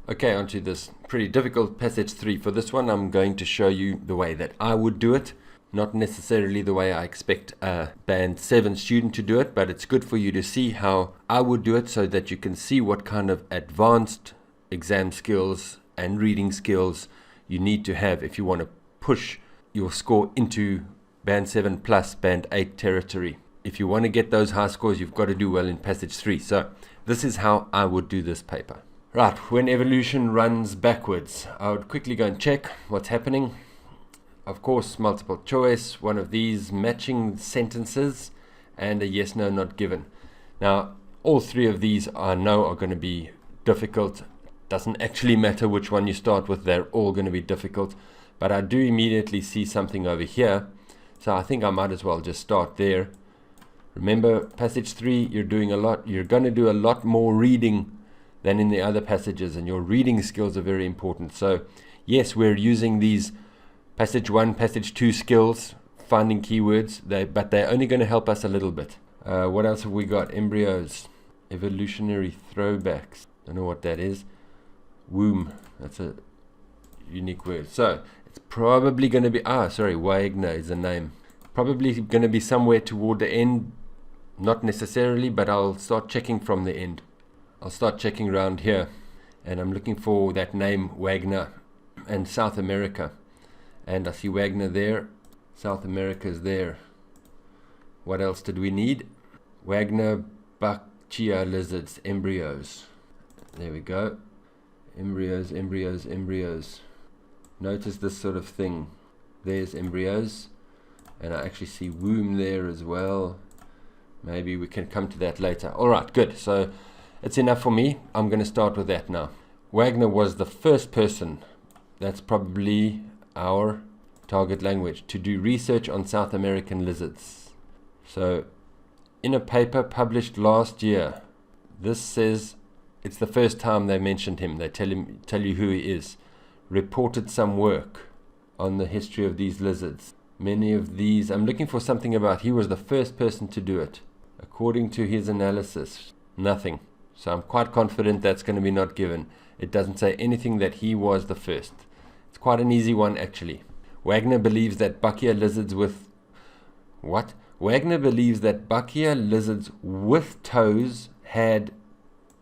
Okay, onto this pretty difficult passage 3. For this one, I'm going to show you the way that I would do it. Not necessarily the way I expect a Band 7 student to do it, but it's good for you to see how I would do it so that you can see what kind of advanced exam skills and reading skills you need to have if you want to push your score into Band 7 plus Band 8 territory. If you want to get those high scores, you've got to do well in passage 3. So this is how I would do this paper. Right, when evolution runs backwards, I would quickly go and check what's happening. Of course, multiple choice, one of these matching sentences, and a yes, no, not given. Now, all three of these I know are going to be difficult. Doesn't actually matter which one you start with, they're all going to be difficult. But I do immediately see something over here, so I think I might as well just start there. Remember, passage 3, you're going to do a lot more reading than in the other passages, and your reading skills are very important. So yes, we're using these passage 1, passage 2 skills, finding keywords, but they're only going to help us a little bit. What else have we got? Embryos, evolutionary throwbacks, don't know what that is. Womb, that's a unique word. So it's probably going to be, Wagner is the name. Probably going to be somewhere toward the end, not necessarily, but I'll start checking from the end. I'll start checking around here, and I'm looking for that name Wagner and South America, and I see Wagner there, South America's there. What else did we need? Wagner Bachelor lizards, embryos. There we go. Embryos, embryos, embryos. Notice this sort of thing. There's embryos, and I actually see womb there as well. Maybe we can come to that later. Alright, good. So it's enough for me. I'm going to start with that now. Wagner was the first person, that's probably our target language, to do research on South American lizards. So in a paper published last year, this says it's the first time they mentioned him. They tell you who he is. Reported some work on the history of these lizards. Many of these, I'm looking for something about he was the first person to do it. According to his analysis, nothing. So I'm quite confident that's going to be not given. It doesn't say anything that he was the first. It's quite an easy one actually. Wagner believes that Bachelor lizards with what? Wagner believes that Bachelor lizards with toes had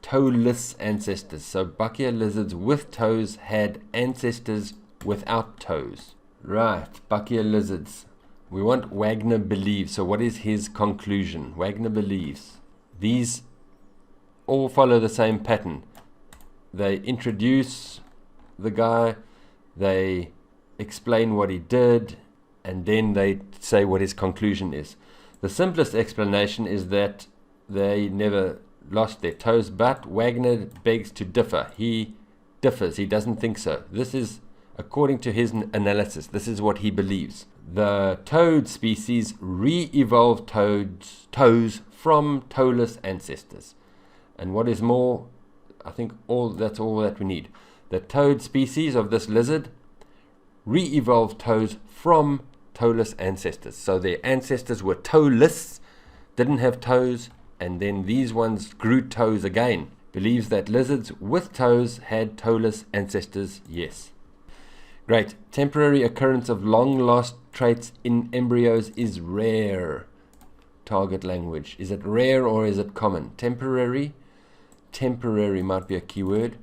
toeless ancestors. So Bachelor lizards with toes had ancestors without toes. Right, Bachelor lizards. We want Wagner believes. So what is his conclusion? Wagner believes. These all follow the same pattern. They introduce the guy, they explain what he did, and then they say what his conclusion is. The simplest explanation is that they never lost their toes, but Wagner begs to differ. He differs. He doesn't think so. This is, according to his analysis, this is what he believes. The toad species re-evolved toes from toeless ancestors. And what is more, I think that's all that we need. The toad species of this lizard re-evolved toes from toeless ancestors. So their ancestors were toeless, didn't have toes, and then these ones grew toes again. Believes that lizards with toes had toeless ancestors, yes. Great. Temporary occurrence of long-lost traits in embryos is rare. Target language. Is it rare or is it common? Temporary. Temporary might be a keyword.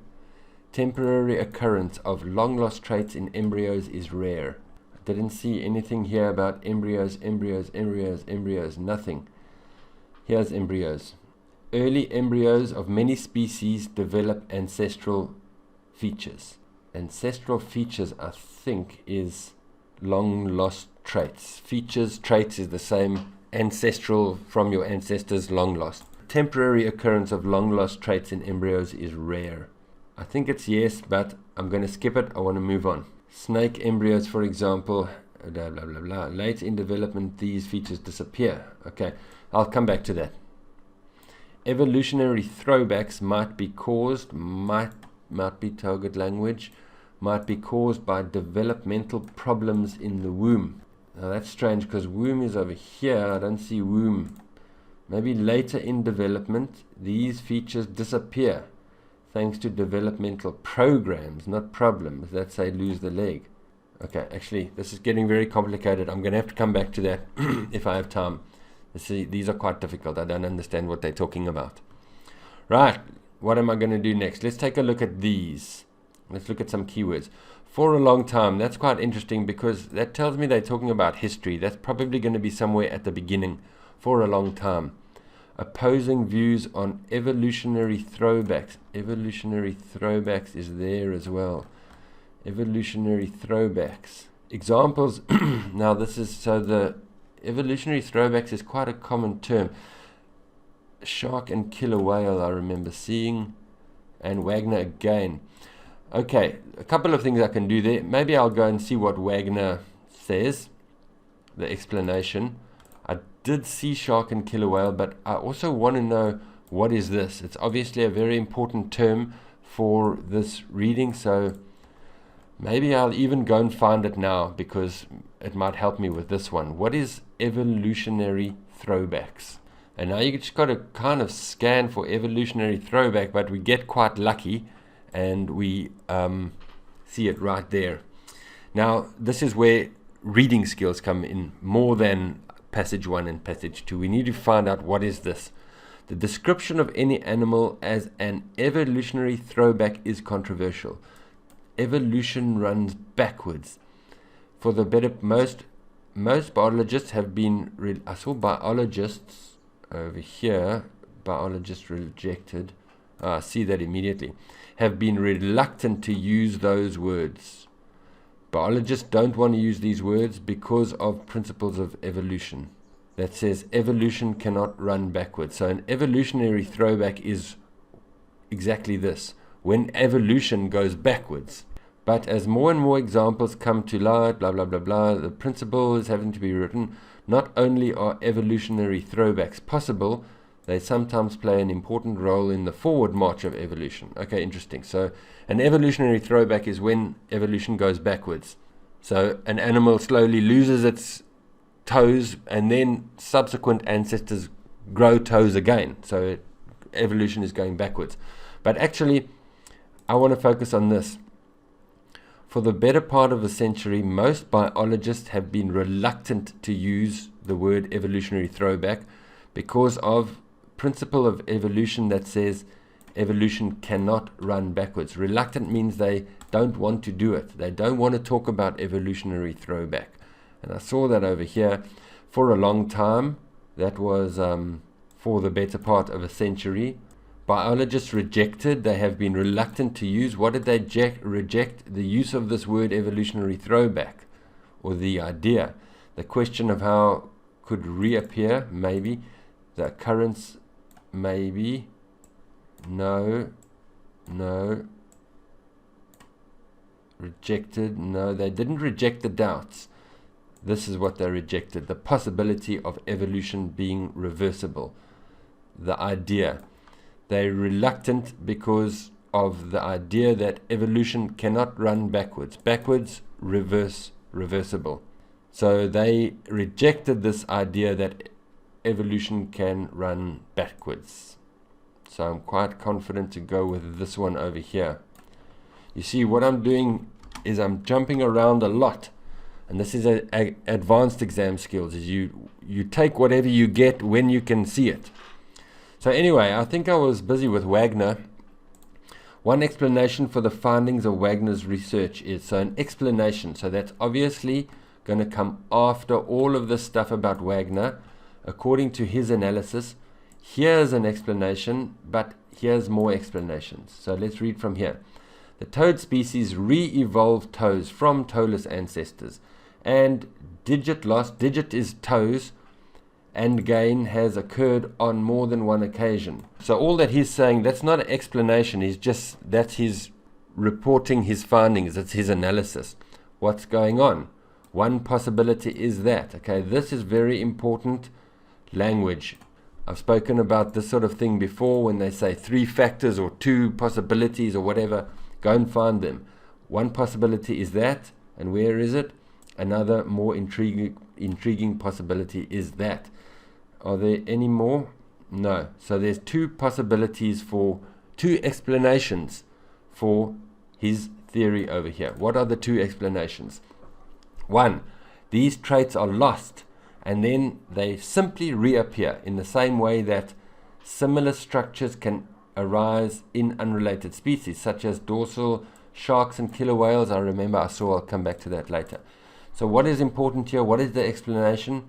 Temporary occurrence of long-lost traits in embryos is rare. I didn't see anything here about embryos, embryos, embryos, embryos. Nothing. Here's embryos. Early embryos of many species develop ancestral features. Ancestral features, I think, is long-lost traits. Features, traits is the same. Ancestral, from your ancestors, long-lost. Temporary occurrence of long-lost traits in embryos is rare. I think it's yes, but I'm going to skip it. I want to move on. Snake embryos, for example, blah, blah, blah, blah. Late in development, these features disappear. Okay, I'll come back to that. Evolutionary throwbacks might be caused, might be target language, might be caused by developmental problems in the womb. Now that's strange because womb is over here. I don't see womb. Maybe later in development, these features disappear. thanks to developmental programs, not problems, that say lose the leg. Okay, actually, this is getting very complicated. I'm going to have to come back to that if I have time. See, these are quite difficult. I don't understand what they're talking about. Right, what am I going to do next? Let's take a look at these. Let's look at some keywords. For a long time, that's quite interesting because that tells me they're talking about history. That's probably going to be somewhere at the beginning. For a long time. Opposing views on evolutionary throwbacks. Evolutionary throwbacks is there as well. Evolutionary throwbacks. Examples. Now this is, so the evolutionary throwbacks is quite a common term. Shark and killer whale I remember seeing, and Wagner again. Okay, a couple of things I can do there. Maybe I'll go and see what Wagner says, the explanation. I did see shark and killer whale, but I also want to know what is this. It's obviously a very important term for this reading, so maybe I'll even go and find it now because it might help me with this one. What is evolutionary throwbacks? And now you just got to kind of scan for evolutionary throwback, but we get quite lucky and we see it right there. Now, this is where reading skills come in more than passage 1 and passage 2. We need to find out what is this. The description of any animal as an evolutionary throwback is controversial. Evolution runs backwards. For the better, most biologists have been, I saw biologists over here, biologists rejected, I see that immediately, have been reluctant to use those words. Biologists don't want to use these words because of principles of evolution. That says evolution cannot run backwards. So an evolutionary throwback is exactly this, when evolution goes backwards. But as more and more examples come to light, blah, blah, blah, blah, the principle is having to be written. Not only are evolutionary throwbacks possible, they sometimes play an important role in the forward march of evolution. Okay, interesting. So an evolutionary throwback is when evolution goes backwards. So an animal slowly loses its toes and then subsequent ancestors grow toes again. So evolution is going backwards. But actually, I want to focus on this. For the better part of a century, most biologists have been reluctant to use the word evolutionary throwback because of principle of evolution that says evolution cannot run backwards. Reluctant means they don't want to do it. They don't want to talk about evolutionary throwback. And I saw that over here for a long time. That was for the better part of a century. Biologists rejected, they have been reluctant to use. What did they reject? The use of this word evolutionary throwback, or the idea. The question of how could reappear, maybe. The occurrence, maybe. No. Rejected, no. They didn't reject the doubts. This is what they rejected. The possibility of evolution being reversible. The idea. They're reluctant because of the idea that evolution cannot run backwards. Backwards, reversible. So they rejected this idea that evolution can run backwards. So I'm quite confident to go with this one over here. You see, what I'm doing is I'm jumping around a lot. And this is a advanced exam skills. Is you take whatever you get when you can see it. So anyway, I think I was busy with Wagner. One explanation for the findings of Wagner's research is, so an explanation, so that's obviously going to come after all of this stuff about Wagner. According to his analysis, here's an explanation, but here's more explanations. So let's read from here. The toad species re-evolved toes from toeless ancestors, and digit loss, digit is toes, and gain has occurred on more than one occasion. So all that he's saying, that's not an explanation, that's his reporting his findings, that's his analysis. What's going on? One possibility is that, okay, this is very important language. I've spoken about this sort of thing before when they say 3 factors or 2 possibilities or whatever, go and find them. One possibility is that, and where is it? Another more intriguing possibility is that. Are there any more? No. So there's 2 possibilities for two explanations for his theory over here. What are the two explanations? One, these traits are lost and then they simply reappear in the same way that similar structures can arise in unrelated species, such as dorsal sharks and killer whales. I'll come back to that later. So what is important here? What is the explanation?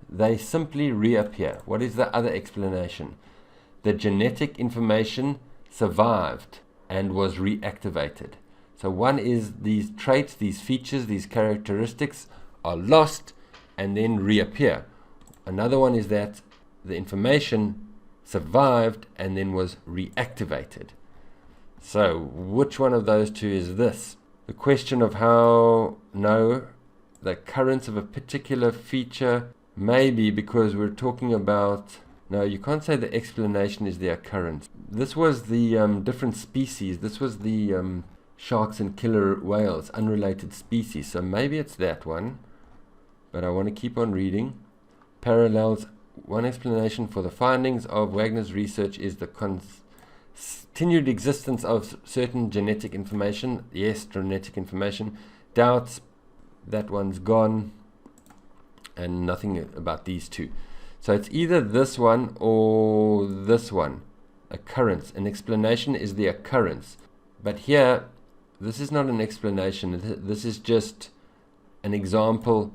They simply reappear. What is the other explanation? The genetic information survived and was reactivated. So one is these traits, these features, these characteristics are lost and then reappear. Another one is that the information survived and then was reactivated. So which one of those two is this? The question of how know the occurrence of a particular feature, maybe, because we're talking about, no, you can't say the explanation is the occurrence. This was the different species. This was the sharks and killer whales, unrelated species. So maybe it's that one, but I want to keep on reading. Parallels. One explanation for the findings of Wagner's research is the continued existence of certain genetic information. Yes, genetic information. Doubts, that one's gone, and nothing about these two. So it's either this one or this one. Occurrence. An explanation is the occurrence. But here, this is not an explanation. This is just an example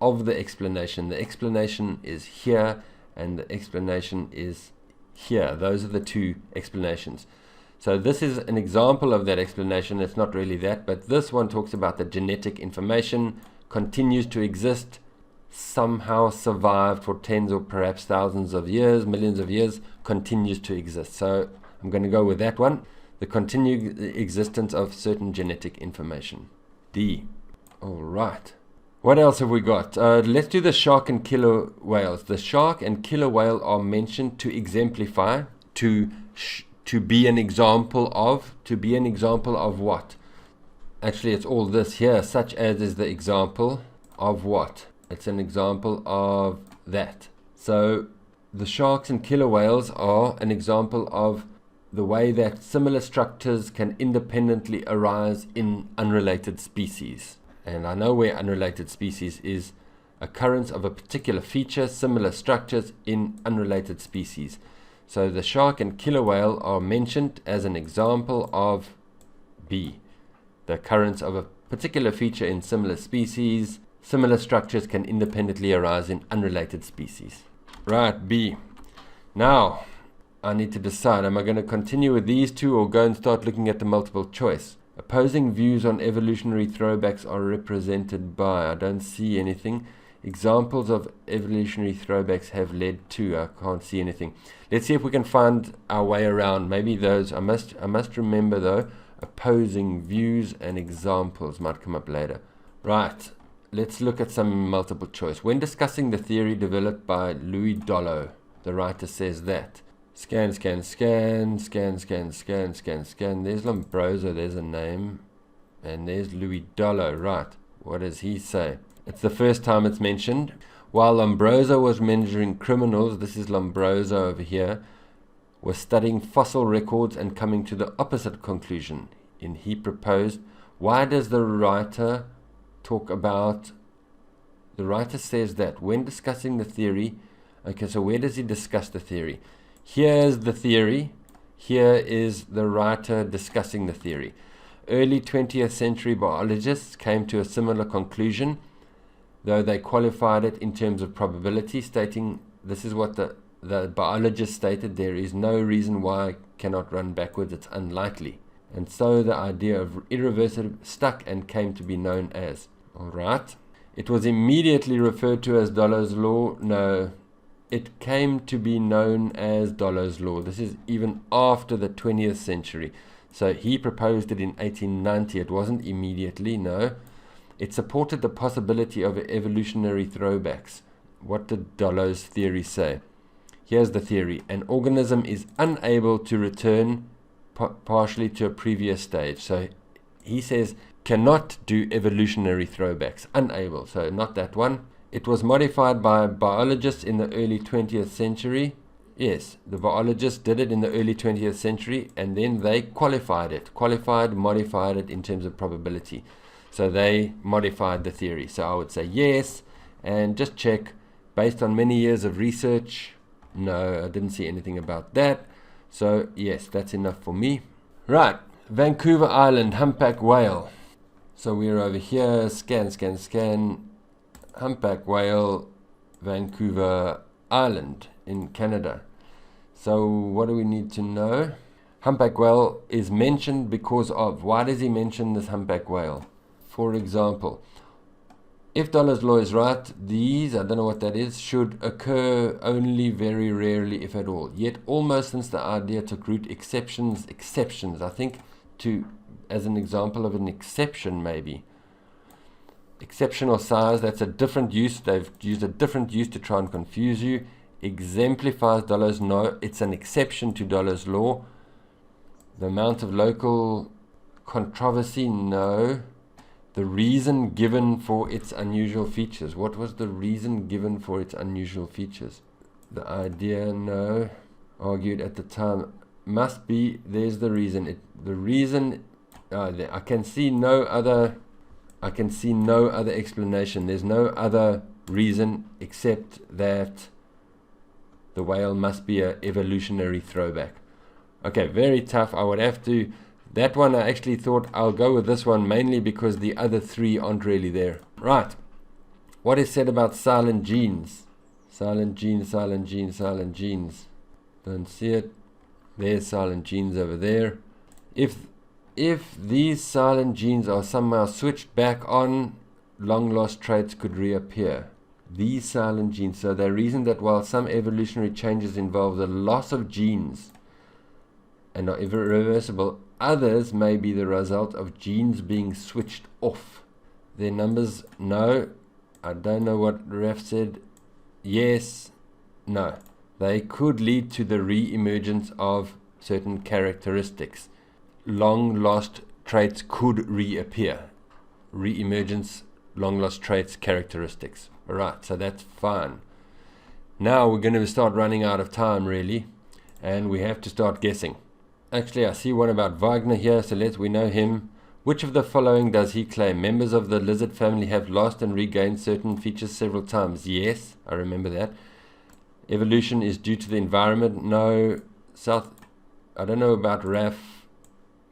of the explanation. The explanation is here and the explanation is here. Those are the two explanations. So this is an example of that explanation. It's not really that, but this one talks about the genetic information continues to exist, somehow survived for tens or perhaps thousands of years, millions of years, continues to exist. So I'm going to go with that one. The continued existence of certain genetic information. D. All right. What else have we got? Let's do the shark and killer whales. The shark and killer whale are mentioned to exemplify, to be an example of. To be an example of what? Actually, it's all this here. Such as is the example of what? It's an example of that. So the sharks and killer whales are an example of the way that similar structures can independently arise in unrelated species. And I know where unrelated species is. Occurrence of a particular feature, similar structures in unrelated species. So the shark and killer whale are mentioned as an example of B. The occurrence of a particular feature in similar species. Similar structures can independently arise in unrelated species. Right, B. Now, I need to decide, am I going to continue with these two or go and start looking at the multiple choice? Opposing views on evolutionary throwbacks are represented by, I don't see anything. Examples of evolutionary throwbacks have led to, I can't see anything. Let's see if we can find our way around. Maybe those, I must remember though, opposing views and examples might come up later. Right, let's look at some multiple choice. When discussing the theory developed by Louis Dollo, the writer says that. Scan, scan, scan, scan, scan, scan, scan, scan. There's Lombroso, there's a name. And there's Louis Dollo, right. What does he say? It's the first time it's mentioned. While Lombroso was measuring criminals, this is Lombroso over here, was studying fossil records and coming to the opposite conclusion. And he proposed, why does the writer talk about, the writer says that when discussing the theory, okay, so where does he discuss the theory? Here's the theory. Here is the writer discussing the theory. Early 20th century biologists came to a similar conclusion, though they qualified it in terms of probability, stating this is what the biologist stated: there is no reason why I cannot run backwards, it's unlikely. And so the idea of irreversible stuck and came to be known as. Alright. It was immediately referred to as Dollo's law. No. It came to be known as Dollo's law. This is even after the 20th century. So he proposed it in 1890. It wasn't immediately, no. It supported the possibility of evolutionary throwbacks. What did Dollo's theory say? Here's the theory. An organism is unable to return partially to a previous stage. So he says cannot do evolutionary throwbacks. Unable. So not that one. It was modified by biologists in the early 20th century. Yes, the biologists did it in the early 20th century, and then they qualified, modified it in terms of probability. So they modified the theory. So I would say yes, and just check, based on many years of research, no, I didn't see anything about that. So yes, that's enough for me. Right, Vancouver Island, humpback whale. So we're over here, scan, humpback whale, Vancouver Island in Canada. So what do we need to know? Humpback whale is mentioned because of, why does he mention this humpback whale? For example, if Dollar's law is right, these, I don't know what that is, should occur only very rarely, if at all. Yet almost since the idea took root, exceptions, I think, as an example of an exception maybe. Exceptional size, that's a different use. They've used a different use to try and confuse you. Exemplifies Dollar's, no, it's an exception to Dollar's law. The amount of local controversy, no. The reason given for its unusual features. What was the reason given for its unusual features? The idea, no. Argued at the time. Must be, there's the reason. The reason, I can see no other explanation. There's no other reason except that the whale must be an evolutionary throwback. Okay, very tough. I would have to, that one I actually thought I'll go with this one mainly because the other three aren't really there. Right. What is said about silent genes? Silent genes. Don't see it. There's silent genes over there. If these silent genes are somehow switched back on, long lost traits could reappear. These silent genes, so they reason that while some evolutionary changes involve the loss of genes and are irreversible, others may be the result of genes being switched off. Their numbers, no. I don't know what Raf said. Yes, no. They could lead to the re-emergence of certain characteristics. Long lost traits could reappear. Re-emergence, long lost traits, characteristics. Alright, so that's fine. Now we're going to start running out of time really, and we have to start guessing. Actually, I see one about Wagner here, so we know him. Which of the following does he claim? Members of the lizard family have lost and regained certain features several times. Yes, I remember that. Evolution is due to the environment. No. I don't know about Raf.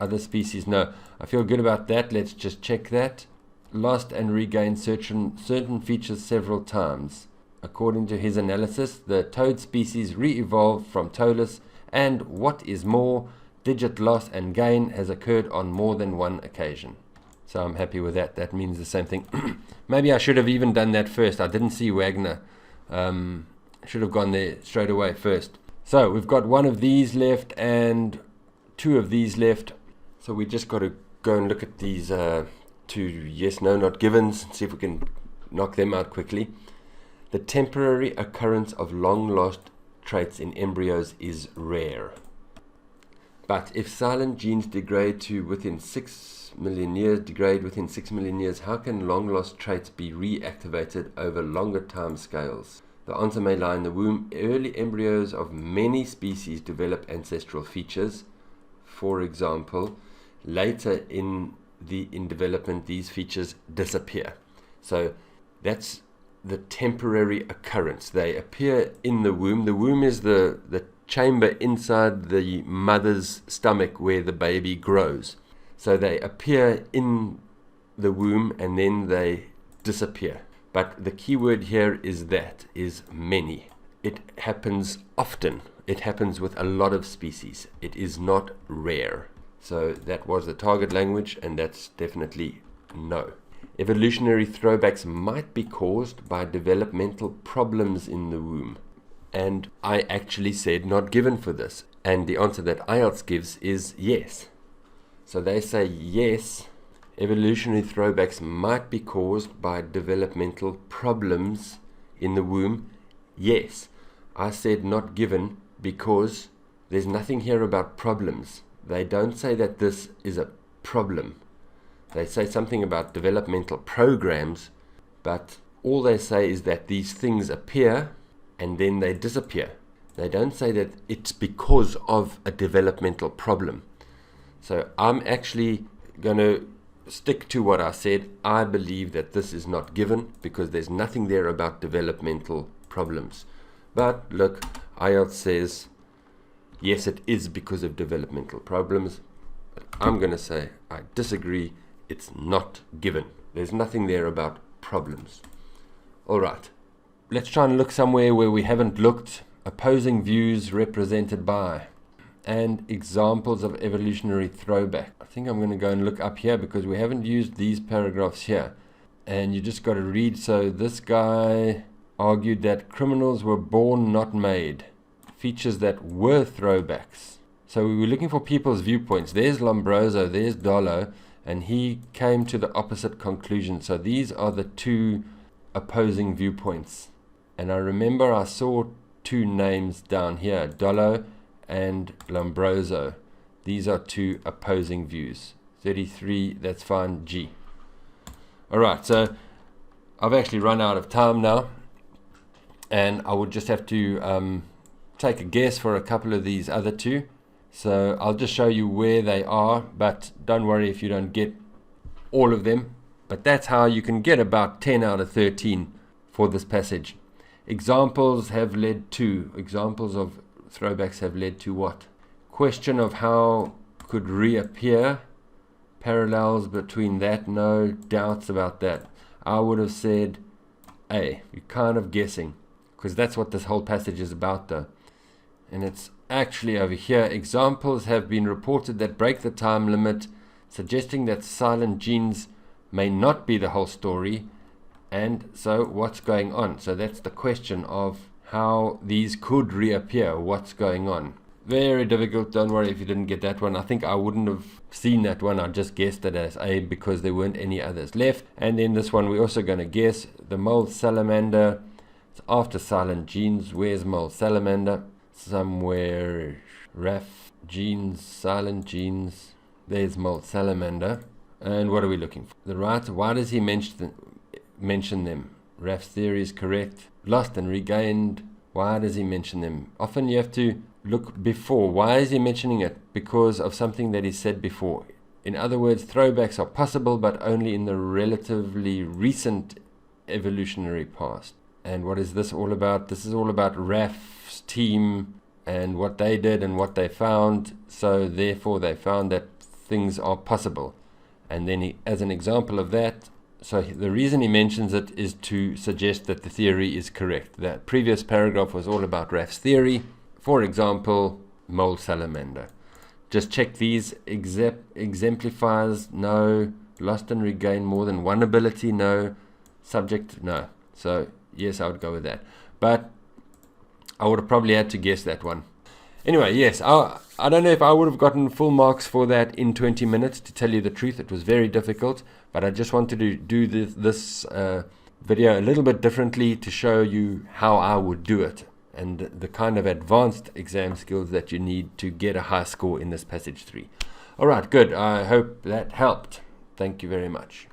Other species, no. I feel good about that. Let's just check that. Lost and regained certain features several times. According to his analysis, the toad species re-evolved from toeless, and what is more, digit loss and gain has occurred on more than one occasion. So I'm happy with that. That means the same thing. Maybe I should have even done that first. I didn't see Wagner. Should have gone there straight away first. So we've got one of these left and two of these left. So we just got to go and look at these two yes, no, not givens, see if we can knock them out quickly. The temporary occurrence of long lost traits in embryos is rare. But if silent genes degrade within 6 million years, how can long lost traits be reactivated over longer time scales? The answer may lie in the womb. Early embryos of many species develop ancestral features. For example, later in development, these features disappear. So that's the temporary occurrence. They appear in the womb. The womb is the chamber inside the mother's stomach where the baby grows. So they appear in the womb and then they disappear. But the key word here is many. It happens often. It happens with a lot of species. It is not rare. So that was the target language, and that's definitely no. Evolutionary throwbacks might be caused by developmental problems in the womb. And I actually said not given for this. And the answer that IELTS gives is yes. So they say yes, evolutionary throwbacks might be caused by developmental problems in the womb. Yes. I said not given because there's nothing here about problems. They don't say that this is a problem. They say something about developmental programs, but all they say is that these things appear and then they disappear. They don't say that it's because of a developmental problem. So I'm actually going to stick to what I said. I believe that this is not given because there's nothing there about developmental problems. But look, IELTS says, yes, it is because of developmental problems. But I'm going to say I disagree. It's not given. There's nothing there about problems. All right. Let's try and look somewhere where we haven't looked. Opposing views represented by, and examples of evolutionary throwback. I think I'm going to go and look up here because we haven't used these paragraphs here. And you just got to read. So this guy argued that criminals were born, not made. Features that were throwbacks. So we were looking for people's viewpoints. There's Lombroso, there's Dolo, and he came to the opposite conclusion. So these are the two opposing viewpoints. And I remember I saw two names down here, Dolo and Lombroso. These are two opposing views. 33, that's fine, G. Alright, so I've actually run out of time now, and I would just have to take a guess for a couple of these other two. So I'll just show you where they are, but don't worry if you don't get all of them. But that's how you can get about 10 out of 13 for this passage. Examples have led to, examples of throwbacks have led to what? Question of how could reappear, parallels between that, no doubts about that. I would have said A. You're kind of guessing, because that's what this whole passage is about though. And it's actually over here. Examples have been reported that break the time limit, suggesting that silent genes may not be the whole story. And so what's going on? So that's the question of how these could reappear. What's going on? Very difficult. Don't worry if you didn't get that one. I think I wouldn't have seen that one. I just guessed it as A because there weren't any others left. And then this one we're also going to guess. The mole salamander. It's after silent genes. Where's mole salamander? Somewhere. RAF genes, silent genes. There's mole salamander. And what are we looking for? The writer, why does he mention them? RAF's theory is correct. Lost and regained. Why does he mention them? Often you have to look before. Why is he mentioning it? Because of something that he said before. In other words, throwbacks are possible, but only in the relatively recent evolutionary past. And what is this all about? This is all about RAF's team and what they did and what they found. So therefore they found that things are possible. And then he, as an example of that, so the reason he mentions it is to suggest that the theory is correct. That previous paragraph was all about RAF's theory. For example, mole salamander. Just check these. Exemplifiers, no. Lost and regain more than one ability, no. Subject, no. So yes, I would go with that. But I would have probably had to guess that one. Anyway, yes, I don't know if I would have gotten full marks for that in 20 minutes, to tell you the truth. It was very difficult, but I just wanted to do this video a little bit differently to show you how I would do it and the kind of advanced exam skills that you need to get a high score in this passage 3. All right, good. I hope that helped. Thank you very much.